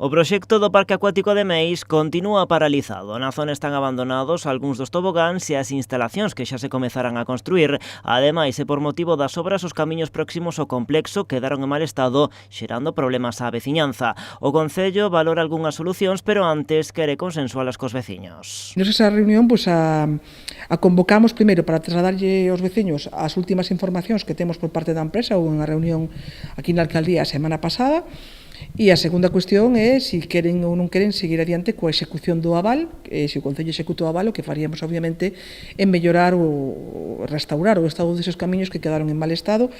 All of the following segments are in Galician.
O proxecto do Parque Acuático de Meis continúa paralizado. Na zona están abandonados algúns dos tobogáns e as instalacións que xa se comezaran a construir. Ademais, e por motivo das obras, os camiños próximos ao complexo quedaron en mal estado, xerando problemas á veciñanza. O Concello valora algunhas solucións, pero antes quere consensualas cos veciños. Nos esa reunión a convocamos primeiro para trasladarlle aos veciños as últimas informacións que temos por parte da empresa. Houve unha reunión aquí na alcaldía a semana pasada. E a segunda cuestión é se queren ou non queren seguir adiante coa execución do aval. Se o Concello executa o aval, o que faríamos obviamente é mellorar ou restaurar o estado deses camiños que quedaron en mal estado,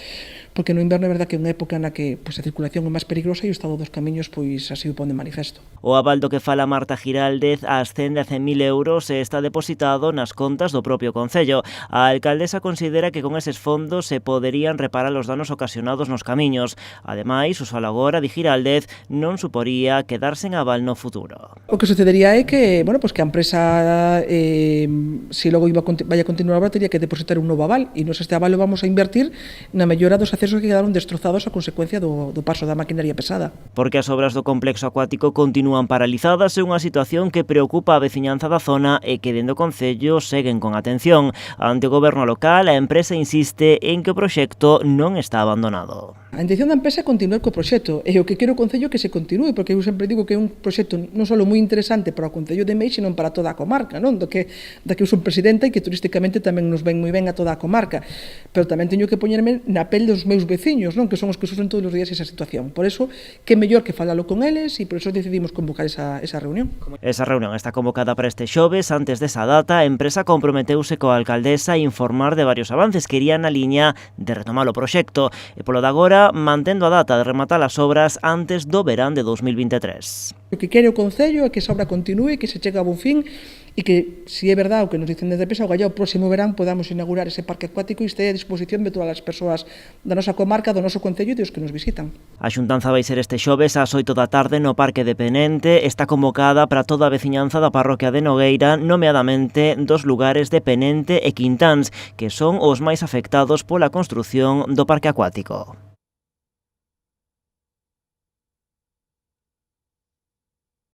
porque no inverno é verdad que é unha época na que a circulación é máis peligrosa e o estado dos camiños así o pon de manifesto. O aval do que fala Marta Giraldez ascende a 100.000 euros e está depositado nas contas do propio Concello. A alcaldesa considera que con eses fondos se poderían reparar os danos ocasionados nos camiños. Ademais, usalo agora, di Giraldez, non suporía quedarse en aval no futuro. O que sucedería é que, que a empresa, se logo vai a continuar a obra, teria que depositar un novo aval, e nos este aval o vamos a invertir na mellora dos accesos que quedaron destrozados a consecuencia do paso da maquinaria pesada. Porque as obras do complexo acuático continúan paralizadas, é unha situación que preocupa a veciñanza da zona e que dende o Concello seguen con atención. Ante o goberno local, a empresa insiste en que o proxecto non está abandonado. A intención da empresa é continuar co proxecto, e o que quero o Concello é que se continúe, porque eu sempre digo que é un proxecto non só moi interesante para o Concello de Meis, sino para toda a comarca, non? Da que eu son presidenta e que turísticamente tamén nos ven moi ben a toda a comarca, pero tamén teño que poñerme na pel dos meus veciños, non? Que son os que sufren todos os días esa situación. Por eso, que mellor que falalo con eles, e por eso decidimos convocar esa reunión. Esa reunión está convocada para este xoves. Antes desa data, a empresa comprometeuse coa alcaldesa a informar de varios avances que irían na liña de retomar o proxecto, e polo de agora mantendo a data de rematar as obras antes do verán de 2023. O que quere o Concello é que esa obra continúe, que se chegue a bon fin, e que, se é verdade o que nos dicen desde a empresa, o próximo verán podamos inaugurar ese parque acuático e este a disposición de todas as persoas da nosa comarca, do noso Concello e dos que nos visitan. A xuntanza vai ser este xoves ás 8 da tarde no Parque de Penente. Está convocada para toda a veciñanza da parroquia de Nogueira, nomeadamente dos lugares de Penente e Quintáns, que son os máis afectados pola construción do parque acuático.